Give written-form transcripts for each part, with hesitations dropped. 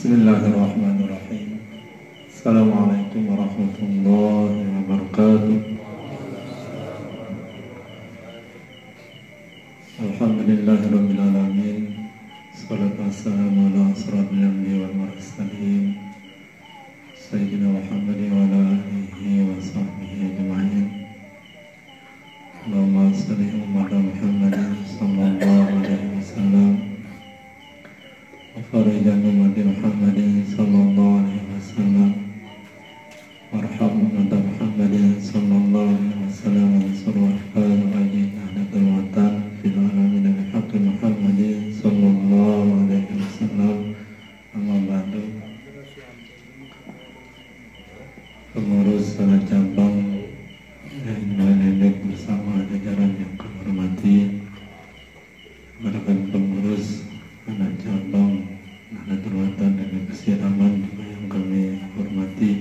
Bismillahirrahmanirrahim. Assalamualaikum warahmatullahi wabarakatuh. Alhamdulillahirabbil alamin. Shalatu wassalamu ala asrofil anbiya'i wal mursalin sayyidina Muhammadin wa ala alihi wa sahbihi ajma'in. Allahumma shalli ala Muhammadin sallallahu alaihi wasallam wa farijan ummati Muhammadin sallallahu alaihi wasallam warham ummata Muhammadin sallallahu alaihi wasallam wa surwahkan wajin ahdatul watan fil alamin bihaqqi Muhammadin sallallahu alaihi wasallam. Amma ba'du. Pengurus salah cabang dan Nendek bersama jajaran yang kami hormati, rekan pengurus anak cabang Nahdlatul Watan dan Kesiraman juga yang kami hormati,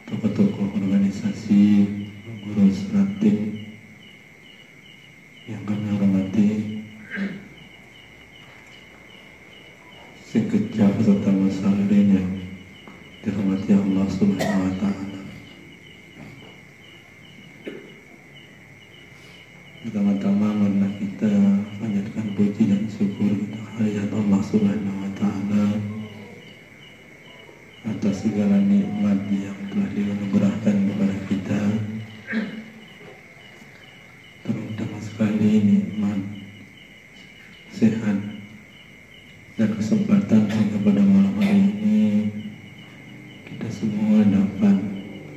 tokoh-tokoh organisasi, pengurus ranting yang kami hormati, sekejap serta masyarakat yang dirahmati Allah Subhanahu wa Ta'ala. Pertama-tama marilah kita panjatkan puji dan syukur kehadirat Allah Subhanahu wa Ta'ala atas segala nikmat yang telah dianugerahkan kepada kita, terutama sekali nikmat sehat dan kesempatan sehingga pada malam hari ini kita semua dapat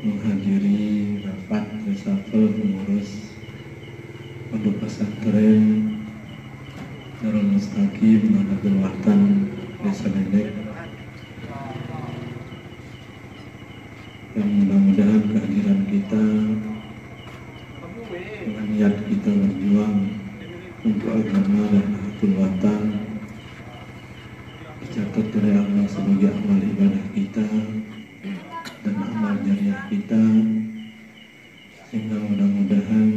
menghadiri rapat reshuffle pengurus Pondok Pesantren Darul Mustaqim Nahdlatul Watan Desa Nendek, yang mudah-mudahan kehadiran kita dengan niat kita berjuang untuk agama dan Nahdlatul Watan dicatat oleh Allah sebagai amal ibadah kita dan amal jariah kita, sehingga mudah-mudahan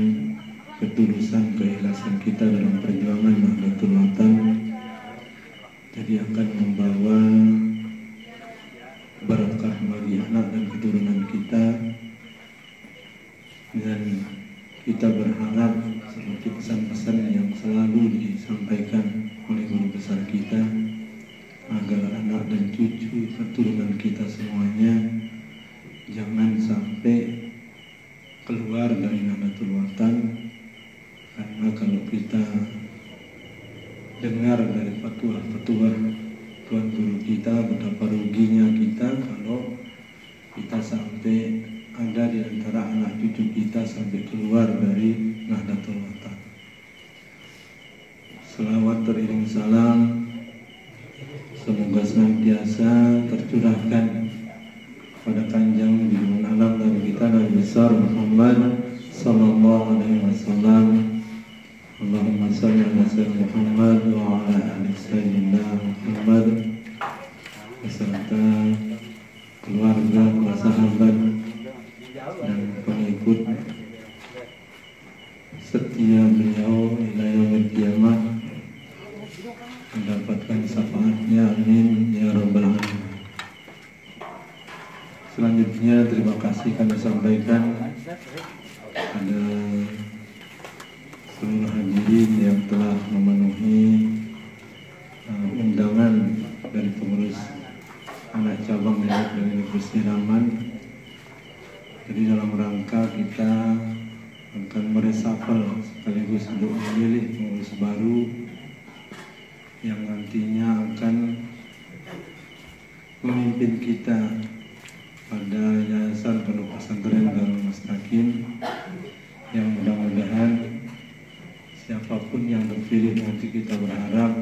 ketulusan, keikhlasan kita dalam perjuangan Nahdlatul Watan jadi akan membawa berkah bagi anak dan keturunan kita, dan kita berharap seperti pesan-pesan yang selalu disampaikan oleh guru besar kita, agar anak dan cucu keturunan kita semuanya jangan sampai keluar dari Nahdlatul Watan. Karena kalau kita dengar dari fatwa-fatwa tuan guru kita, betapa ruginya kita kalau kita sampai ada di antara anak cucu kita sampai keluar dari Nahdlatul Watan. Selawat teriring salam semoga senantiasa tercurahkan pada kanjeng junjungan alam Nabi kita Nabi besar Muhammad sallallahu alaihi wasallam. Allahumma salli ala sayyidina Muhammad wa ala ali sayyidina Muhammad beserta keluarga, para sahabat dan pengikut setia beliau ila yaumil qiyamah, mendapatkan syafaatnya, amin ya rabbal alamin. Selanjutnya terima kasih kami sampaikan pada seluruh hadirin yang telah memenuhi undangan dari pengurus anak cabang dari Kesiraman. Jadi dalam rangka kita akan mereshuffle sekaligus untuk memilih pengurus baru yang nantinya akan memimpin kita pada Yayasan Pondok Pesantren Darul Mustaqim, yang mudah-mudahan siapapun yang terpilih nanti kita berharap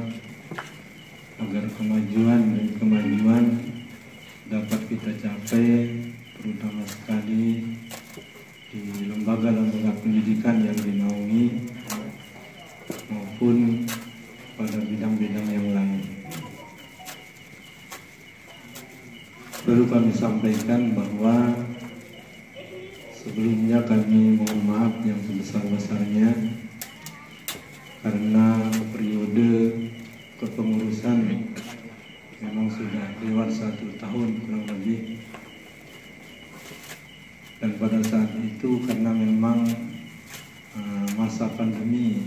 agar kemajuan dan kemajuan dapat kita capai, terutama sekali di lembaga-lembaga pendidikan yang dinaungi maupun pada bidang-bidang yang lain. Perlu kami sampaikan bahwa sebelumnya kami mohon maaf yang sebesar-besarnya karena periode kepengurusan sudah lewat 1 tahun kurang lebih. Dan pada saat itu karena memang masa pandemi,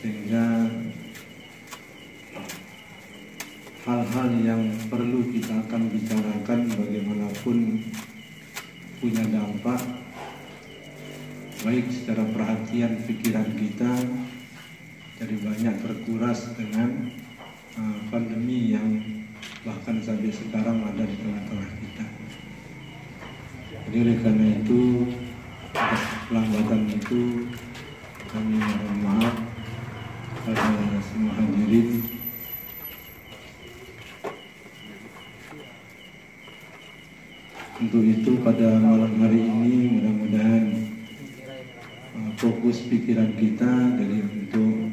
sehingga hal-hal yang perlu kita akan bicarakan bagaimanapun punya dampak baik secara perhatian pikiran kita, jadi banyak terkuras dengan pandemi yang bahkan sampai sekarang ada di tengah-tengah kita. Jadi oleh karena itu atas pelambatan itu kami mohon maaf pada semua hadirin. Untuk itu pada malam hari ini mudah-mudahan fokus pikiran kita dari untuk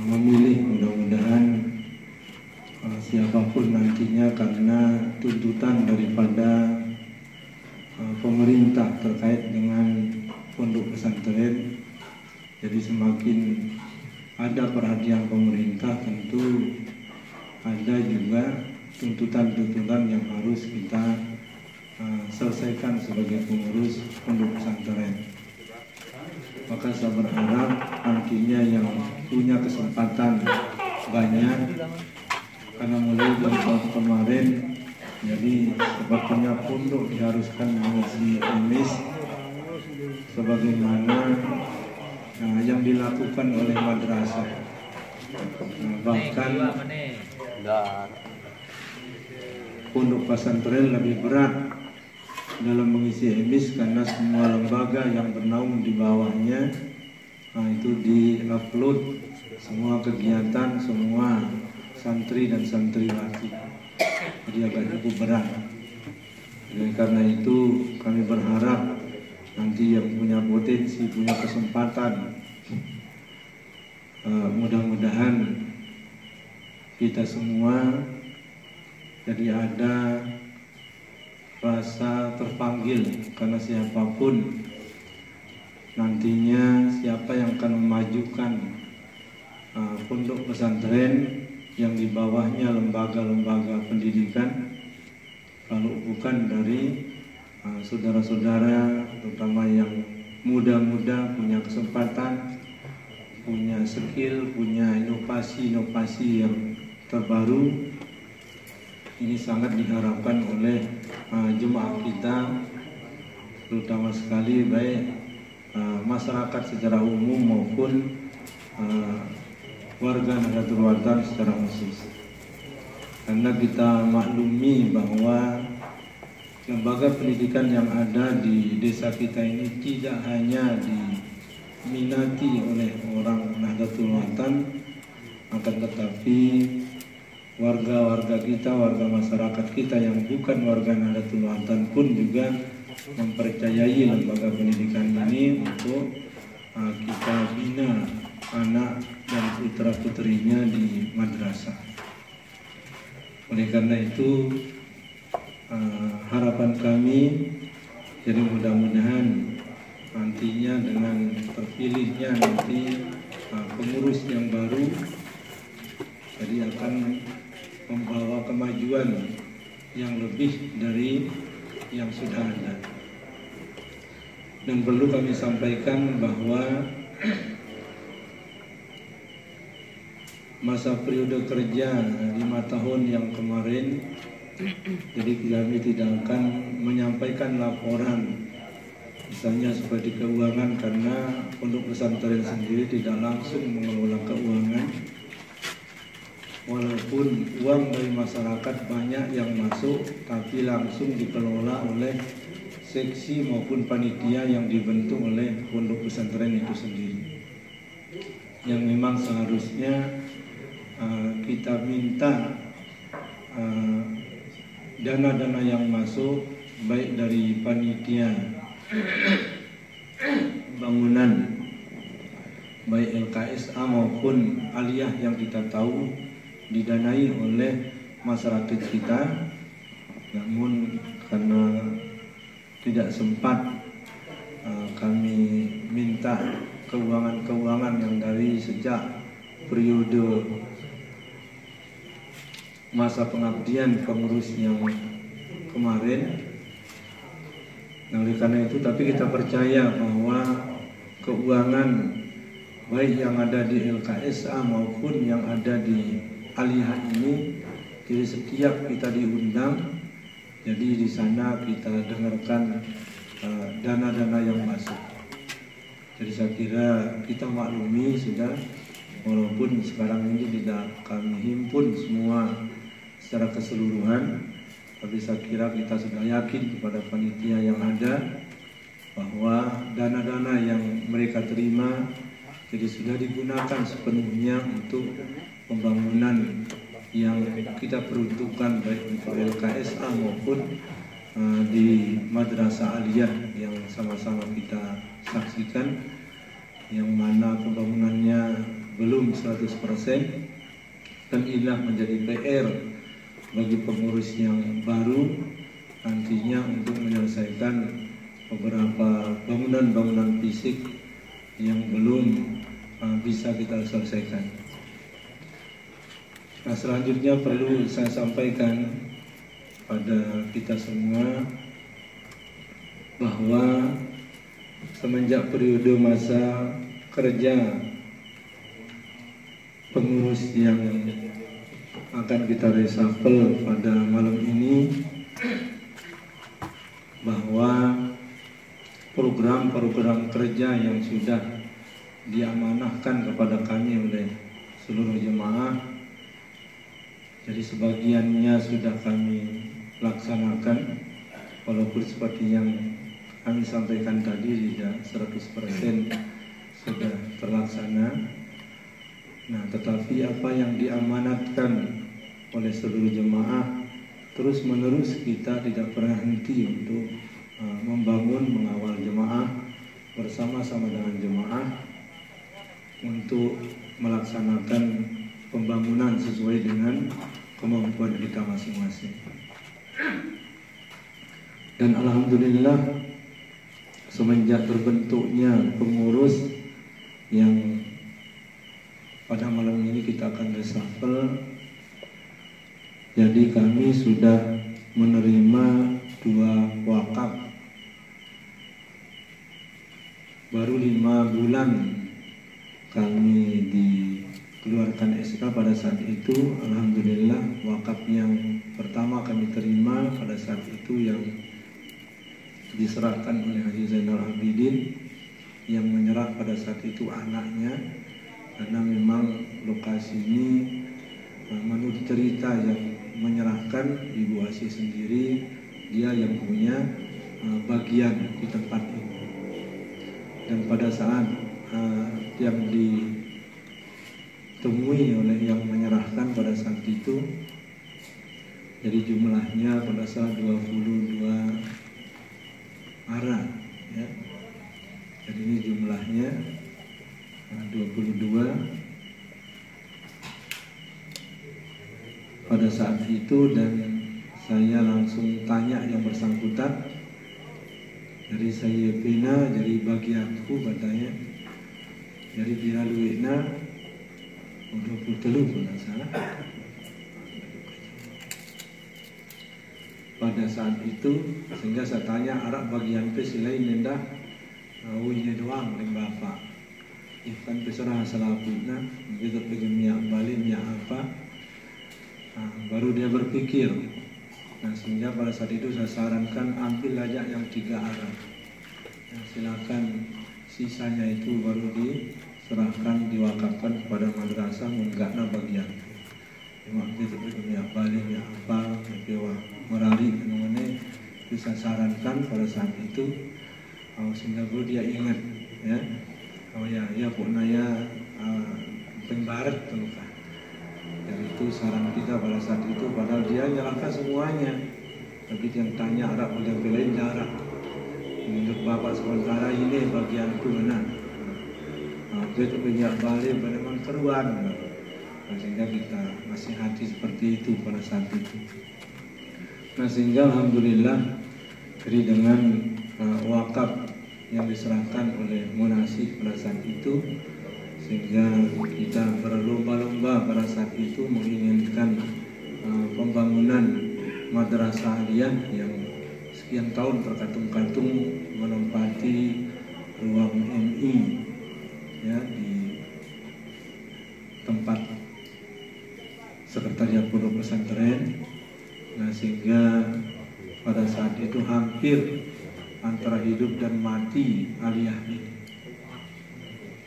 memilih mudah-mudahan siapapun nantinya, karena tuntutan daripada pemerintah terkait dengan pondok pesantren. Jadi semakin ada perhatian pemerintah, tentu ada juga tuntutan-tuntutan yang harus kita selesaikan sebagai pengurus pondok pesantren. Maka saya berharap nantinya yang punya kesempatan banyak, karena mulai dari tahun kemarin jadi sepertinya pondok diharuskan mengisi emis sebagaimana yang dilakukan oleh madrasah. Bahkan pondok pesantren lebih berat dalam mengisi emis karena semua lembaga yang bernaung di bawahnya itu di-upload semua kegiatan semua santri dan santriwati. Jadi agak cukup berat. Jadi karena itu kami berharap nanti yang punya potensi, punya kesempatan, mudah-mudahan kita semua jadi ada rasa terpanggil, karena siapapun nantinya siapa yang akan memajukan pondok pesantren yang di bawahnya lembaga-lembaga pendidikan, kalau bukan dari saudara-saudara terutama yang muda-muda punya kesempatan, punya skill, punya inovasi-inovasi yang terbaru. Ini sangat diharapkan oleh jemaah kita, terutama sekali baik masyarakat secara umum maupun warga Nahdlatul Ulama secara khusus. Karena kita maklumi bahwa lembaga pendidikan yang ada di desa kita ini tidak hanya diminati oleh orang Nahdlatul Ulama, akan tetapi warga-warga kita, warga masyarakat kita yang bukan warga Nahdlatul Ulama pun juga mempercayai lembaga pendidikan ini untuk kita bina anak dan putra-putrinya di madrasah. Oleh karena itu harapan kami, jadi mudah-mudahan nantinya dengan terpilihnya nanti pengurus yang baru, jadi akan membawa kemajuan yang lebih dari yang sudah ada. Dan perlu kami sampaikan bahwa masa periode kerja 5 tahun yang kemarin, jadi kami tidak akan menyampaikan laporan misalnya seperti keuangan, karena pondok pesantren sendiri tidak langsung mengelola keuangan. Walaupun uang dari masyarakat banyak yang masuk, tapi langsung dikelola oleh seksi maupun panitia yang dibentuk oleh pondok pesantren itu sendiri. Yang memang seharusnya kita minta dana-dana yang masuk baik dari panitia bangunan, baik LKSA maupun aliyah yang kita tahu didanai oleh masyarakat kita, namun karena tidak sempat kami minta keuangan-keuangan yang dari sejak periode masa pengabdian pengurus yang kemarin. Nah, oleh karena itu, tapi kita percaya bahwa keuangan baik yang ada di LKSA maupun yang ada di Aliyah ini, jadi setiap kita diundang, jadi di sana kita dengarkan dana-dana yang masuk. Jadi saya kira kita maklumi sudah, walaupun sekarang ini tidak kami himpun semua secara keseluruhan, tapi saya kira kita sudah yakin kepada panitia yang ada bahwa dana-dana yang mereka terima jadi sudah digunakan sepenuhnya untuk pembangunan yang kita peruntukkan baik untuk LKSA maupun di Madrasah Aliyah yang sama-sama kita saksikan, yang mana pembangunannya belum 100%, dan inilah menjadi PR bagi pengurus yang baru nantinya untuk menyelesaikan beberapa bangunan-bangunan fisik yang belum bisa kita selesaikan. Nah, selanjutnya perlu saya sampaikan pada kita semua bahwa semenjak periode masa kerja pengurus yang akan kita reshuffle pada malam ini, bahwa program-program kerja yang sudah diamanahkan kepada kami oleh seluruh jemaah, jadi sebagiannya sudah kami laksanakan, walaupun seperti yang kami sampaikan tadi tidak 100% sudah terlaksana. Nah, tetapi apa yang diamanatkan oleh seluruh jemaah terus menerus kita tidak pernah henti untuk membangun, mengawal jemaah bersama-sama dengan jemaah untuk melaksanakan pembangunan sesuai dengan kemampuan kita masing-masing. Dan alhamdulillah semenjak terbentuknya pengurus yang pada malam ini kita akan reshuffle, jadi kami sudah menerima 2 wakaf. Baru 5 bulan kami dikeluarkan SK pada saat itu. Alhamdulillah wakaf yang pertama kami terima pada saat itu yang diserahkan oleh Haji Zainal Abidin, yang menyerah pada saat itu anaknya, karena memang lokasi ini menurut cerita yang menyerahkan Ibu Asih sendiri, dia yang punya bagian di tempat ini. Dan pada saat yang ditemui oleh yang menyerahkan pada saat itu, jadi jumlahnya pada saat 22 arah, ya. Jadi ini jumlahnya 22 pada saat itu, dan saya langsung tanya yang bersangkutan, dari saya pina jadi bagianku katanya, jadi bila duitnya 23 pun salah. Pada saat itu sehingga saya tanya arak bagian pe selain nendah ini doang dengan bapak ikan peserah selaputnya begitu pergi minyak balik minyak apa. Baru dia berpikir. Nah, sehingga pada saat itu saya sarankan ambil aja yang 3 arah. Nah, silakan sisanya itu baru diserahkan, diwakafkan kepada madrasah menggakna bagian. Maksudnya seperti minyak balik, minyak apa, merari, namanya itu saya sarankan pada saat itu, sehingga baru dia ingat, ya, ya pokoknya pembarat terluka. Dari itu saran kita pada saat itu, padahal dia nyerahkan semuanya, tapi yang tanya Arab bagian lain jarak. Menurut bapak sementara ini bagianku benar. Itu minyak balik benar-benar keruan. Sehingga kita masih hati seperti itu pada saat itu. Nah, sehingga alhamdulillah jadi dengan wakaf yang diserahkan oleh Munasib pada saat itu, sehingga kita berlomba-lomba pada saat itu menginginkan madrasah aliyah yang sekian tahun terkatung-katung menempati ruang MI ya di tempat sekretariat pondok pesantren. Nah, sehingga pada saat itu hampir antara hidup dan mati aliyah ini.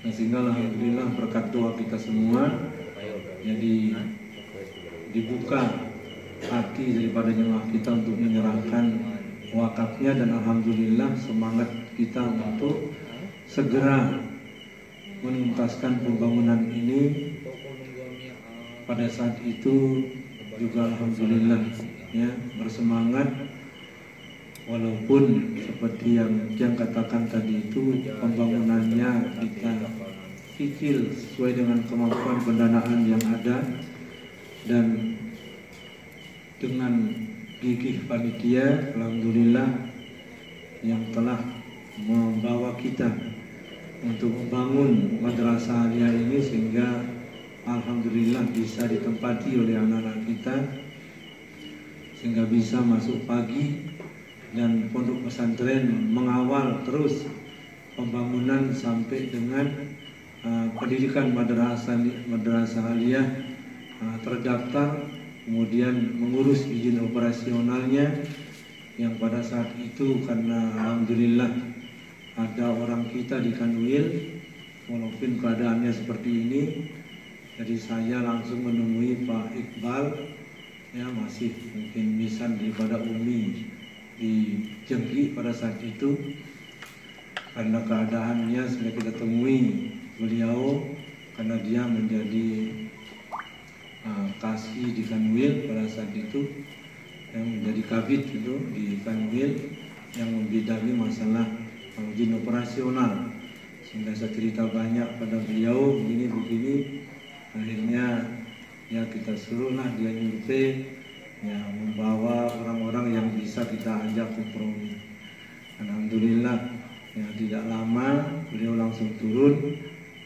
Nah, sehingga alhamdulillah berkat doa kita semua jadi dibuka hati daripada jemaah kita untuk menyerahkan wakafnya, dan alhamdulillah semangat kita untuk segera menuntaskan pembangunan ini pada saat itu juga alhamdulillah ya bersemangat, walaupun seperti yang katakan tadi itu pembangunannya kita cicil sesuai dengan kemampuan pendanaan yang ada, dan dengan gigih panitia alhamdulillah yang telah membawa kita untuk membangun madrasah aliyah ini, sehingga alhamdulillah bisa ditempati oleh anak-anak kita, sehingga bisa masuk pagi dan pondok pesantren mengawal terus pembangunan sampai dengan pendidikan madrasah aliyah terdaftar, kemudian mengurus izin operasionalnya, yang pada saat itu karena alhamdulillah ada orang kita di Kanwil, walaupun keadaannya seperti ini, jadi saya langsung menemui Pak Iqbal ya, masih mungkin misan daripada Umi di Jengki pada saat itu, karena keadaannya sudah kita temui beliau karena dia menjadi kasih di Kanwil pada saat itu, yang menjadi kabid itu di Kanwil yang membidangi masalah izin operasional, sehingga saya cerita banyak pada beliau begini, akhirnya ya kita suruhlah dia nyurvei ya, membawa orang-orang yang bisa kita ajak kompromi. Alhamdulillah ya, tidak lama beliau langsung turun,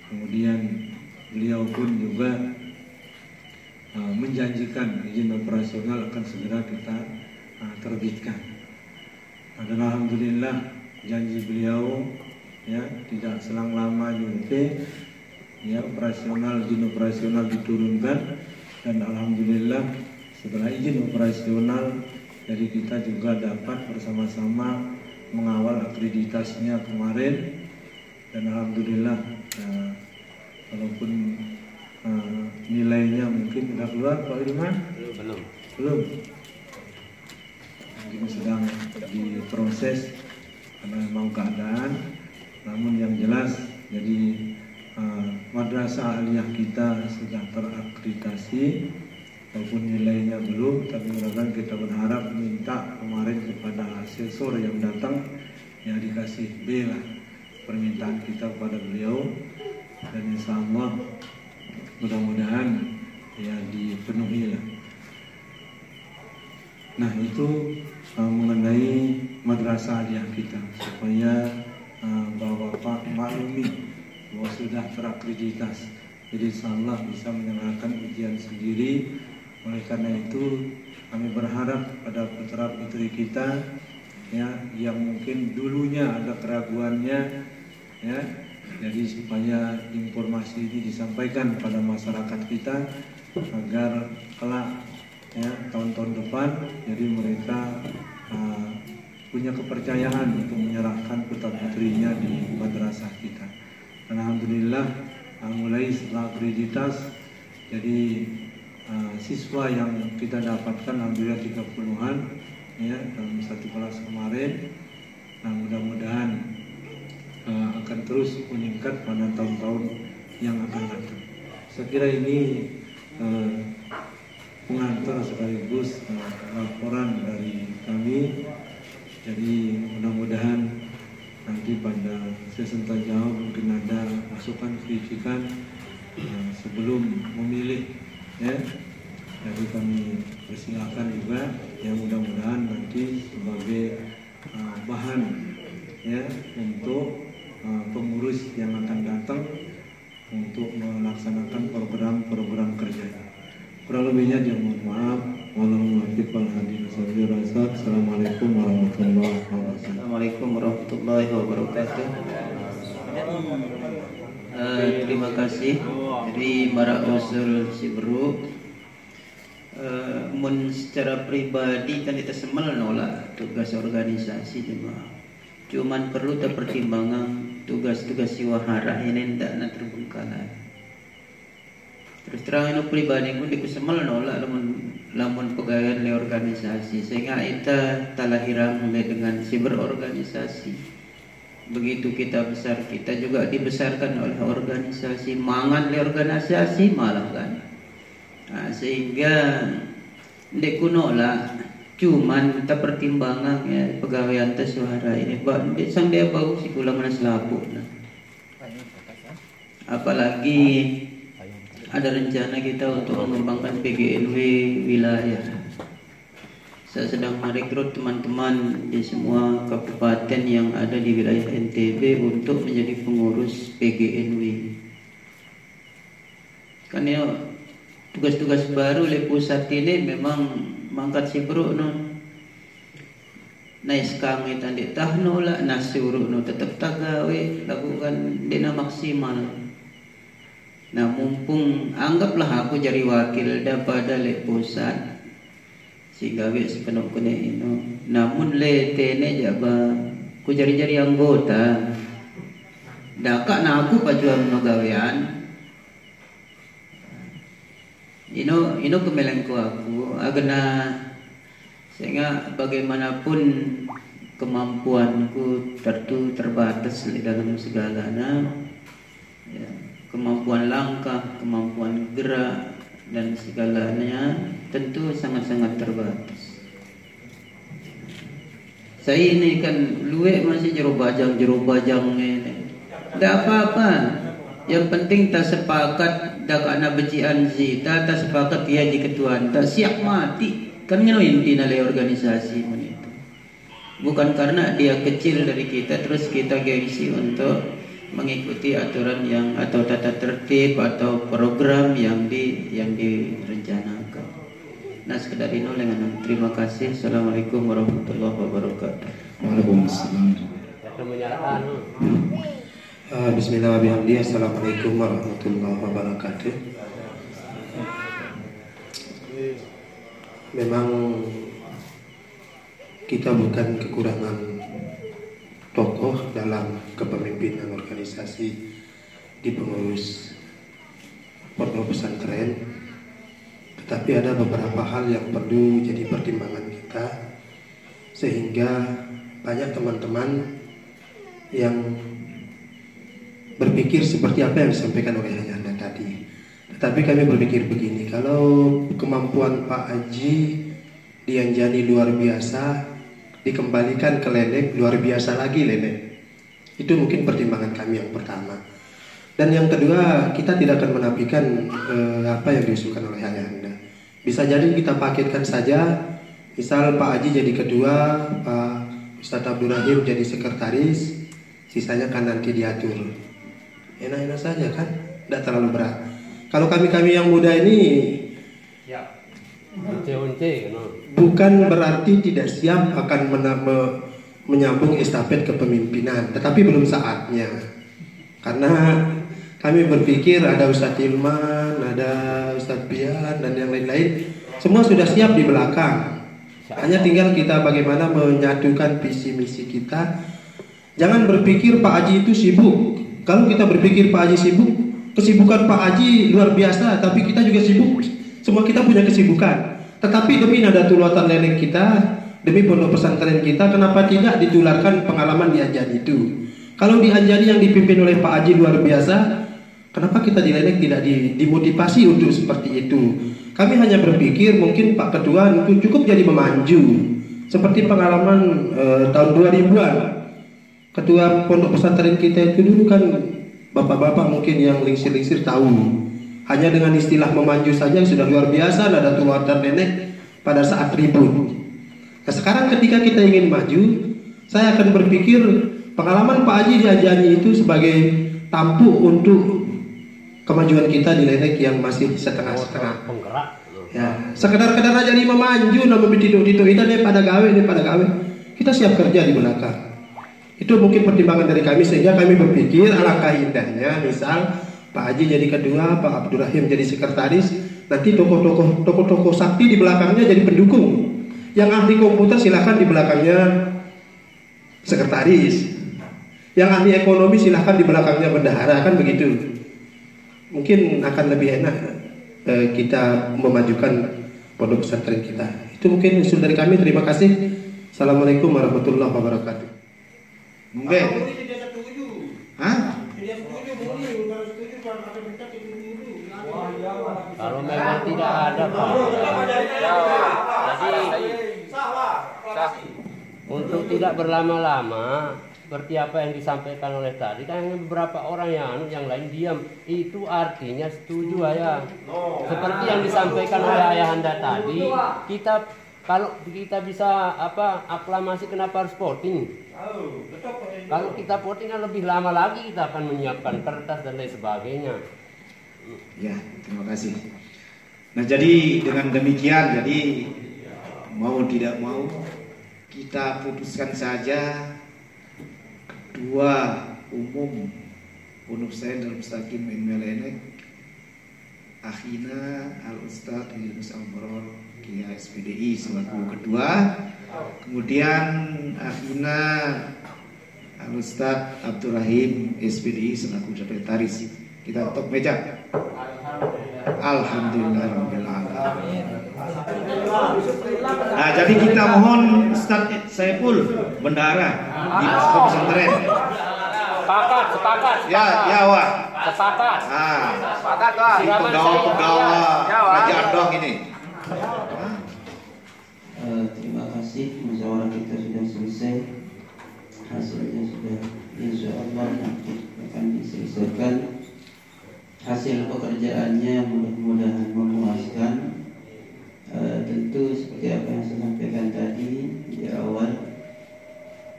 kemudian beliau pun juga menjanjikan izin operasional akan segera kita terbitkan. Dan alhamdulillah janji beliau ya tidak selang lama juga ya izin operasional diturunkan, dan alhamdulillah setelah izin operasional jadi kita juga dapat bersama-sama mengawal akreditasinya kemarin, dan alhamdulillah walaupun nilainya mungkin sudah keluar Pak Irman? Belum. Mungkin sedang diproses karena memang keadaan, namun yang jelas jadi madrasah aliyah kita sudah terakreditasi, walaupun nilainya belum, tapi mudah-mudahan kita berharap minta kemarin kepada asesor yang datang ya dikasih B lah permintaan kita kepada beliau, dan insya Allah mudah-mudahan ya dipenuhi lah. Nah, itu mengenai madrasah aliyah kita, supaya Bapak maklumi bahwa sudah terakreditasi, jadi insya Allah bisa menyelesaikan ujian sendiri. Oleh karena itu kami berharap pada putra putri kita ya yang mungkin dulunya ada keraguannya ya, jadi supaya informasi ini disampaikan pada masyarakat kita agar kelak ya tahun-tahun depan jadi mereka punya kepercayaan untuk menyerahkan putra putrinya di madrasah kita. Dan alhamdulillah mulai setelah akreditas jadi siswa yang kita dapatkan alhamdulillah 30-an ya dalam satu kelas kemarin. Nah, mudah-mudahan akan terus meningkat pada tahun-tahun yang akan datang. Saya kira ini pengantar sekaligus laporan dari kami. Jadi mudah-mudahan nanti pada sesi tanya jawab mungkin ada masukan kritikan sebelum memilih ya. Jadi kami persilakan juga yang mudah-mudahan nanti sebagai bahan ya untuk pengurus yang akan datang untuk melaksanakan program-program kerja. Kurang lebihnya dia mohon maaf. Wallahu muwaffiq wal hadi. kasih dari para usul Siberuk. Mun secara pribadi kan kita semel nolak tugas organisasi jemaah. Cuman perlu terpertimbangan tugas-tugas siwahara ini ndak na terbengkalai. Terus terang itu pribadi pun dikusemel nolak lamun pegawai le organisasi sehingga kita talahirang dengan si berorganisasi. Begitu kita besar kita juga dibesarkan oleh organisasi, mangan le organisasi malah kan. Nah, sehingga ndek kuno lah cuman kita pertimbangan ya pegawai antar suara ini ndek sang dia bau si kula mana selaput nah. Apalagi ada rencana kita untuk mengembangkan PGNW wilayah. Saya sedang merekrut teman-teman di semua kabupaten yang ada di wilayah NTB untuk menjadi pengurus PGNW. Kan ya tugas-tugas baru oleh pusat ini memang mangkat si bro non naiskang itu di tahno lah nasi urut no tetap tagawe lakukan dina maksimal. Nah mumpung anggaplah aku jadi wakil daripada le pusat sehingga we sepenuh kene ino. Namun le tene jaba ku jari-jari anggota daka na aku pajuan no gawean. Ino kemelengku aku agena sehingga bagaimanapun kemampuanku terbatas di dalam segalanya ya, kemampuan langkah, kemampuan gerak dan segalanya tentu sangat-sangat terbatas. Saya ini kan luwe masih jero bajang ini. Tidak apa-apa. Yang penting tak sepakat dak ana becian zita tak sepakat dia di ketuaan tak siap mati kan ngono inti nalai organisasi itu. Bukan karena dia kecil dari kita terus kita gengsi untuk mengikuti aturan yang atau tata tertib atau program yang direncanakan. Nah sekedar ini dengan terima kasih. Assalamualaikum warahmatullahi wabarakatuh. Waalaikumsalam. Bismillahirrahmanirrahim. Assalamualaikum warahmatullahi wabarakatuh. Memang kita bukan kekurangan tokoh dalam kepemimpinan organisasi di pengurus pondok pesantren, tetapi ada beberapa hal yang perlu jadi pertimbangan kita sehingga banyak teman-teman yang berpikir seperti apa yang disampaikan oleh Ayahanda tadi. Tetapi kami berpikir begini, kalau kemampuan Pak Haji Dianjani luar biasa, dikembalikan ke Lenek luar biasa lagi Lenek. Itu mungkin pertimbangan kami yang pertama. Dan yang kedua, kita tidak akan menafikan apa yang diusulkan oleh Ayahanda. Bisa jadi kita paketkan saja, misal Pak Haji jadi ketua, Pak Ustadz Abdul Rahim jadi sekretaris, sisanya kan nanti diatur. Enak-enak saja kan, tidak terlalu berat. Kalau kami yang muda ini ya, bukan berarti tidak siap akan menyambung estafet kepemimpinan, tetapi belum saatnya. Karena kami berpikir ada Ustadz Ilman, ada Ustadz Bian dan yang lain-lain, semua sudah siap di belakang. Hanya tinggal kita bagaimana menyatukan visi misi kita. Jangan berpikir Pak Haji itu sibuk. Kalau kita berpikir Pak Haji sibuk, kesibukan Pak Haji luar biasa, tapi kita juga sibuk. Semua kita punya kesibukan. Tetapi demi Nadatul Watan Lenek kita, demi pondok pesantren kita, kenapa tidak ditularkan pengalaman di Anjani itu? Kalau di Anjani yang dipimpin oleh Pak Haji luar biasa, kenapa kita di Lenek tidak dimotivasi untuk seperti itu? Kami hanya berpikir mungkin Pak Ketua itu cukup jadi memanju, seperti pengalaman tahun 2000-an. Ketua pondok pesantren kita itu dulu kan bapak-bapak mungkin yang lingsir-lingsir tahu. Hanya dengan istilah memanju saja sudah luar biasa Nadatul Watan Lenek pada saat ribut. Nah sekarang ketika kita ingin maju, saya akan berpikir pengalaman Pak Haji di Anjani itu sebagai tampuk untuk kemajuan kita di Lenek yang masih setengah-setengah. Ya, sekedar-kedar aja nih memanju, nama bitido-tido ini pada gawe. Kita siap kerja di belakang. Itu mungkin pertimbangan dari kami sehingga kami berpikir alangkah indahnya misal Pak Haji jadi kedua, Pak Abdurrahim jadi sekretaris, nanti tokoh-tokoh sakti di belakangnya jadi pendukung. Yang ahli komputer silahkan di belakangnya sekretaris. Yang ahli ekonomi silahkan di belakangnya bendahara, kan begitu. Mungkin akan lebih enak kita memajukan pondok pesantren kita. Itu mungkin usul dari kami. Terima kasih. Assalamualaikum warahmatullahi wabarakatuh. Mungkin. Hah? Kalau memang tidak ada Pak, jadi untuk tidak berlama-lama seperti apa yang disampaikan oleh tadi, kan beberapa orang yang lain diam, itu artinya setuju ya. Seperti yang disampaikan oleh ayahanda tadi, kalau kita bisa aklamasi, kenapa harus voting? Kalau kita voting kan lebih lama lagi kita akan menyiapkan kertas dan lain sebagainya. Ya, terima kasih. Nah, jadi dengan demikian, jadi mau tidak mau kita putuskan saja Ketua Umum Pondok Pesantren Darul Mustaqim Melenek Akhina Al-Ustadz Yunus Al-Baror Kiai SPDI selaku ketua, kemudian Akhina Al-Ustadz Abdurrahim SPDI selaku sekretaris. Kita ketok meja. Alhamdulillahirabbil alamin. Nah, jadi kita mohon Ustaz Saiful bendahara di pesantren. Sepakat. Ya, wah. Sepakat. Ah, Sepakat, Wah. si penggawa Raja Dong ini. Terima kasih, musyawarah kita sudah selesai. Hasilnya sudah insya Allah nanti akan diselesaikan. Hasil pekerjaannya mudah-mudahan memuaskan. Tentu seperti apa yang saya sampaikan tadi di awal,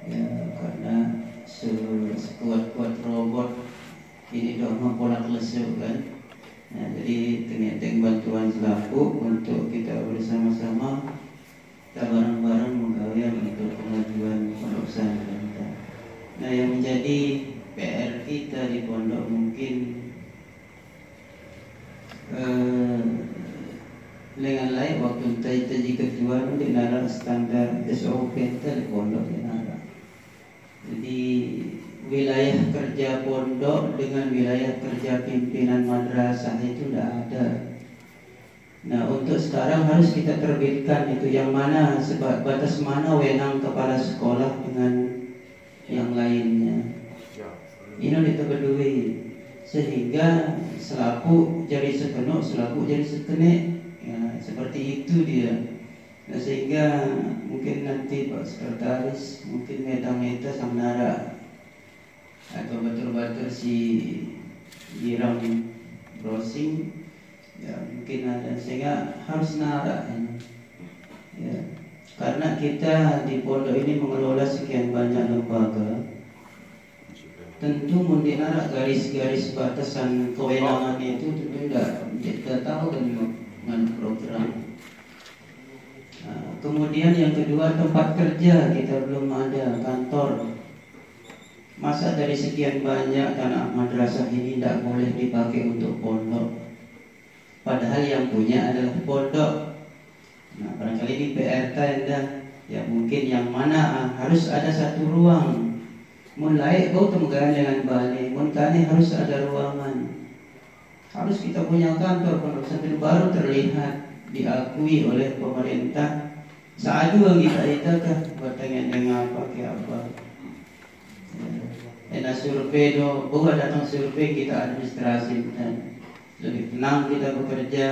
ya, karena sekuat-kuat robot ini dong pola lesuk kan. Nah, jadi ternyata bantuan selaku untuk kita bersama-sama, kita bareng-bareng menggawe untuk kemajuan pondok pesantren kita. Nah, yang menjadi PR kita di pondok mungkin dengan lain waktu jadi ketua di nara standar SOP kita di pondok di nara. Jadi wilayah kerja pondok dengan wilayah kerja pimpinan madrasah itu tidak ada. Nah, untuk sekarang harus kita terbitkan itu yang mana batas mana wewenang kepala sekolah dengan yang lainnya. Ini ditebedui sehingga selaku jadi sekenok, selaku jadi sekenek, ya, seperti itu dia. Nah, sehingga mungkin nanti Pak Sekretaris mungkin meta-meta sang nara atau batur-batur si girang browsing, ya mungkin ada, sehingga harus nara ya. Karena kita di pondok ini mengelola sekian banyak lembaga, tentu mendinara garis-garis batasan kewenangan itu tentu tidak tahu dengan program. Nah, kemudian yang kedua, tempat kerja kita belum ada, kantor. Masa dari sekian banyak tanah madrasah ini tidak boleh dipakai untuk pondok, padahal yang punya adalah pondok. Nah, barangkali di PR tenda, ya mungkin yang mana harus ada satu ruang. Mulai kau temukan dengan balik, kani harus ada ruangan. Harus kita punya kantor pondok pesantren baru terlihat diakui oleh pemerintah. Saat juga kita kah bertanya dengan pakai apa? Ada survei do, bukan datang survei kita administrasi dan lebih tenang kita bekerja.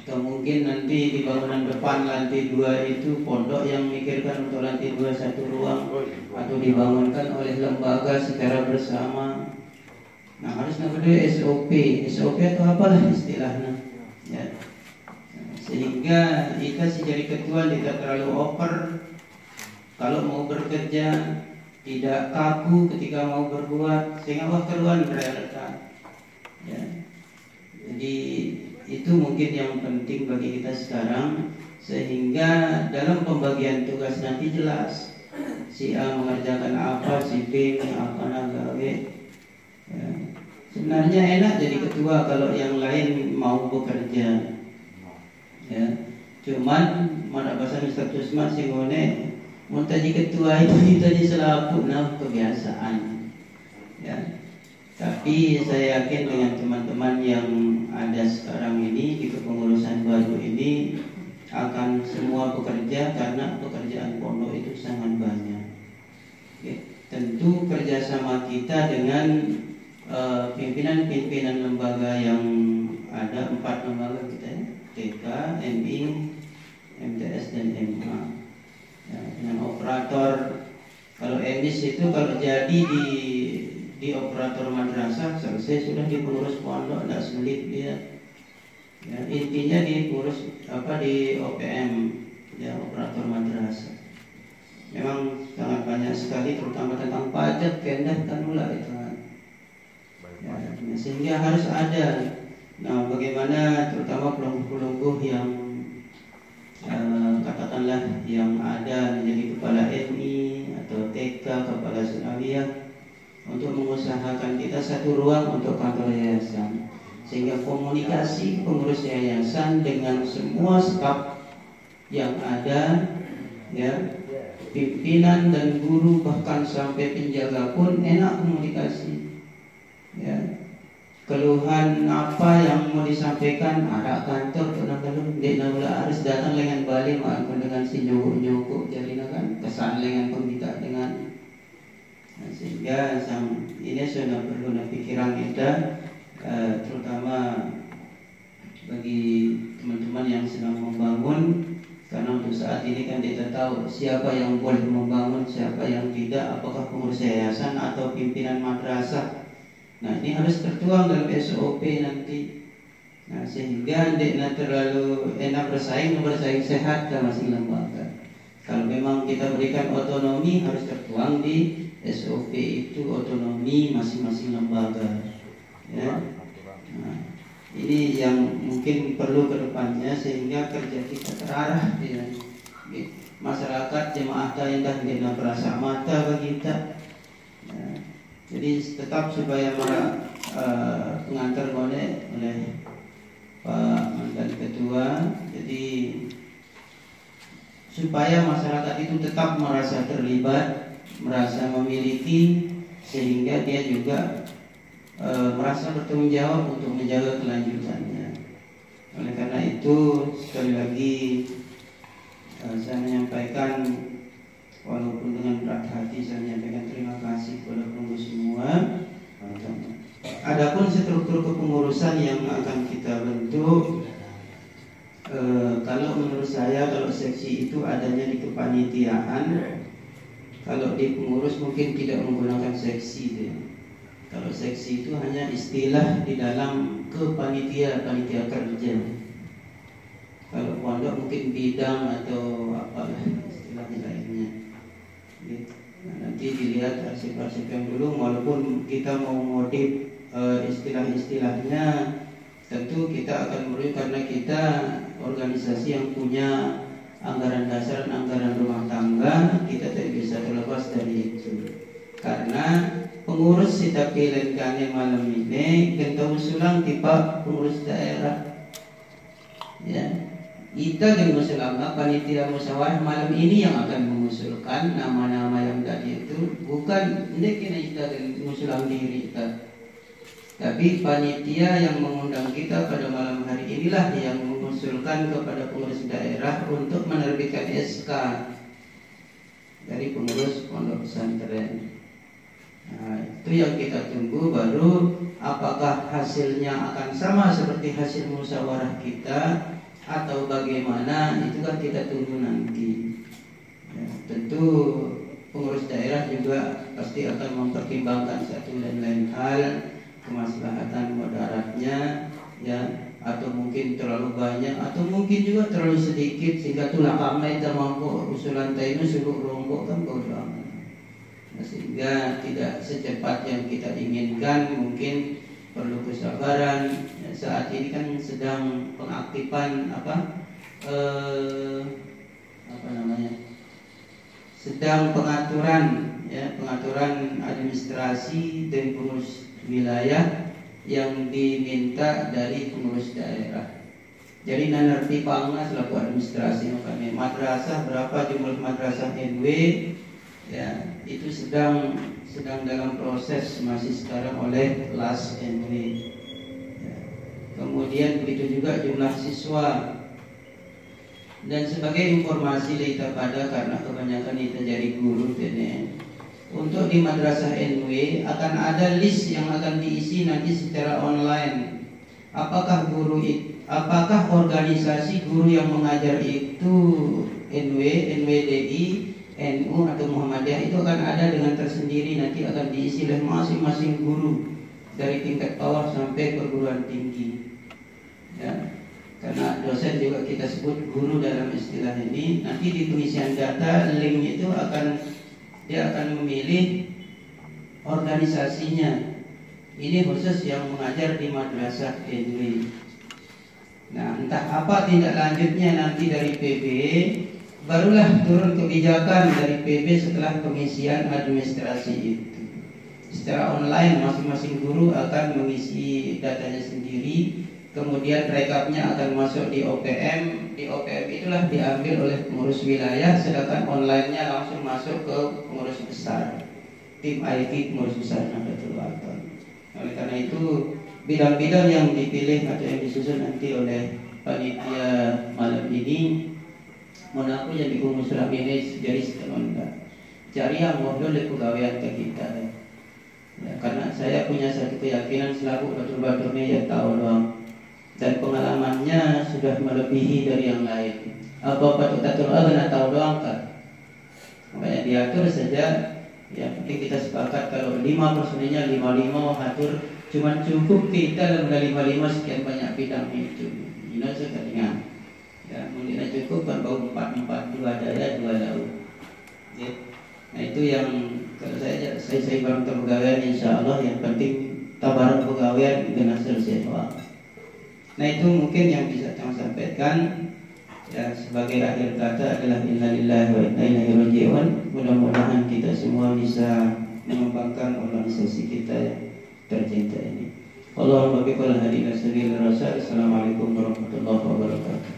Atau mungkin nanti di bangunan depan lantai 2 itu pondok yang mikirkan untuk lantai 2 satu ruang, atau dibangunkan oleh lembaga secara bersama. Nah, harus namanya SOP atau apalah istilahnya ya. Sehingga kita jadi ketua tidak terlalu over kalau mau bekerja, tidak kaku ketika mau berbuat, sehingga keluar realita ya. Jadi itu mungkin yang penting bagi kita sekarang, sehingga dalam pembagian tugas nanti jelas si A mengerjakan apa, si B akan gawe ya. Sebenarnya enak jadi ketua kalau yang lain mau bekerja, ya. Cuman mana bahasa Ustaz Usman singone mau jadi ketua itu jadi selaku kebiasaan, ya. Tapi saya yakin dengan teman-teman yang ada sekarang ini di kepengurusan baru ini akan semua bekerja karena pekerjaan pondok itu sangat banyak. Ya, tentu kerjasama kita dengan pimpinan-pimpinan lembaga yang ada 4 lembaga kita ya, TK, MI, MTS dan MA. Ya, dengan operator, kalau MIS itu kalau jadi di operator madrasah selesai sudah di pengurus pondok, tidak sulit dia. Ya, intinya di pengurus di OPM ya, operator madrasah. Memang sangat banyak sekali terutama tentang pajak kendah kanula itu. Ya, sehingga harus ada. Nah, bagaimana terutama kelompok-kelompok yang katakanlah yang ada menjadi kepala MI atau TK, kepala Sunawiyah, untuk mengusahakan kita satu ruang untuk kantor yayasan, sehingga komunikasi pengurus yayasan dengan semua staf yang ada, ya, pimpinan dan guru bahkan sampai penjaga pun enak komunikasi. Ya, keluhan apa yang mau disampaikan ada kantor kadang-kadang dia harus datang dengan balik maupun dengan si nyokok jadi kan kesan dengan pembita dengan sehingga ini sudah perlu pikiran kita terutama bagi teman-teman yang sedang membangun, karena untuk saat ini kan kita tahu siapa yang boleh membangun, siapa yang tidak, apakah pengurus yayasan atau pimpinan madrasah. Nah, ini harus tertuang dalam SOP nanti. Nah, sehingga tidak terlalu enak bersaing sehat ke masing lembaga. Kalau memang kita berikan otonomi, harus tertuang di SOP itu otonomi masing-masing lembaga. Ya. Nah, ini yang mungkin perlu ke depannya sehingga kerja kita terarah ya. Masyarakat jemaah taindah tidak merasa mata bagi kita. Ya. Jadi tetap supaya pengantar oleh Pak Mantan Ketua, jadi supaya masyarakat itu tetap merasa terlibat, merasa memiliki, sehingga dia juga merasa bertanggung jawab untuk menjaga kelanjutannya. Oleh karena itu sekali lagi saya menyampaikan, walaupun dengan berat hati saya menyampaikan terima kasih kepada pengurus semua. Adapun struktur kepengurusan yang akan kita bentuk, kalau menurut saya kalau seksi itu adanya di kepanitiaan. Kalau di pengurus mungkin tidak menggunakan seksi dia. Kalau seksi itu hanya istilah di dalam panitia kerja. Kalau pondok mungkin bidang atau apalah istilahnya lainnya. Nah, nanti dilihat arsip-arsip yang dulu, walaupun kita mau modif istilah-istilahnya, tentu kita akan merujuk karena kita organisasi yang punya anggaran dasar dan anggaran rumah tangga, kita tidak bisa terlepas dari itu. Karena pengurus kita pilihkan malam ini kita usulan tipe pengurus daerah, ya. Kita dengan usulan panitia musyawarah malam ini yang akan mengusulkan nama-nama yang tadi itu, bukan ini kita mengusulkan diri kita, tapi panitia yang mengundang kita pada malam hari inilah yang mengusulkan kepada pengurus daerah untuk menerbitkan SK dari pengurus pondok pesantren. Nah, itu yang kita tunggu, baru apakah hasilnya akan sama seperti hasil musyawarah kita atau bagaimana, itu kan kita tunggu nanti. Ya, tentu pengurus daerah juga pasti akan mempertimbangkan satu dan lain hal, kemaslahatan mudaratnya, ya, atau mungkin terlalu banyak atau mungkin juga terlalu sedikit sehingga tulah kami tak mampu usulan tainu suruh rombok kan bodoh amat. Nah, sehingga tidak secepat yang kita inginkan, mungkin perlu kesabaran. Ya, saat ini kan sedang pengaktifan sedang pengaturan, ya, pengaturan administrasi dan pengurus wilayah yang diminta dari pengurus daerah. Jadi nanti pangna selaku administrasi kami madrasah berapa jumlah madrasah NW ya itu sedang dalam proses masih sekarang oleh LAS NW. Ya. Kemudian begitu juga jumlah siswa. Dan sebagai informasi kita pada karena kebanyakan kita jadi guru ini untuk di madrasah NW akan ada list yang akan diisi nanti secara online. Apakah organisasi guru yang mengajar itu NW, NWDI, NU atau Muhammadiyah itu akan ada dengan tersendiri nanti akan diisi oleh masing-masing guru dari tingkat bawah sampai perguruan tinggi. Ya. Karena dosen juga kita sebut guru dalam istilah ini. Nanti di pengisian data link itu dia akan memilih organisasinya. Ini khusus yang mengajar di madrasah NW. Nah, entah apa tindak lanjutnya nanti dari PB, barulah turun kebijakan dari PB setelah pengisian administrasi itu. Secara online masing-masing guru akan mengisi datanya sendiri, kemudian rekapnya akan masuk di OPM. Di OPM itulah diambil oleh pengurus wilayah, sedangkan online-nya langsung masuk ke pengurus besar, tim IT pengurus besar Nahdlatul Ulama. Oleh karena itu bidang-bidang yang dipilih atau yang disusun nanti oleh panitia malam ini, mohon aku yang di Kumus ini jadi setelonda cari yang modal oleh pegawai kita. Ya, karena saya punya satu keyakinan selaku batur-baturnya ya tahu doang dan pengalamannya sudah melebihi dari yang lain. Apa batur-batur agak tahu doang kan? Makanya diatur saja. Yang penting kita sepakat kalau 5 personilnya 55 atur, cuma cukup kita dalam 55 sekian banyak bidang itu. Ini saja teringat. Ya, mungkin cukup kan bau 4 2 daya 2 laut. Ya. Nah itu yang kalau saya barang pegawaian insya Allah yang penting tabaran pegawaian dengan selesai doang. Nah itu mungkin yang bisa saya sampaikan. Ya, sebagai akhir kata adalah innalillahi wa inna ilaihi raji'un. Mudah-mudahan kita semua bisa mengembangkan organisasi kita yang tercinta ini. Allahumma biqul hadi ila sabilir rasul. Assalamualaikum warahmatullahi wabarakatuh.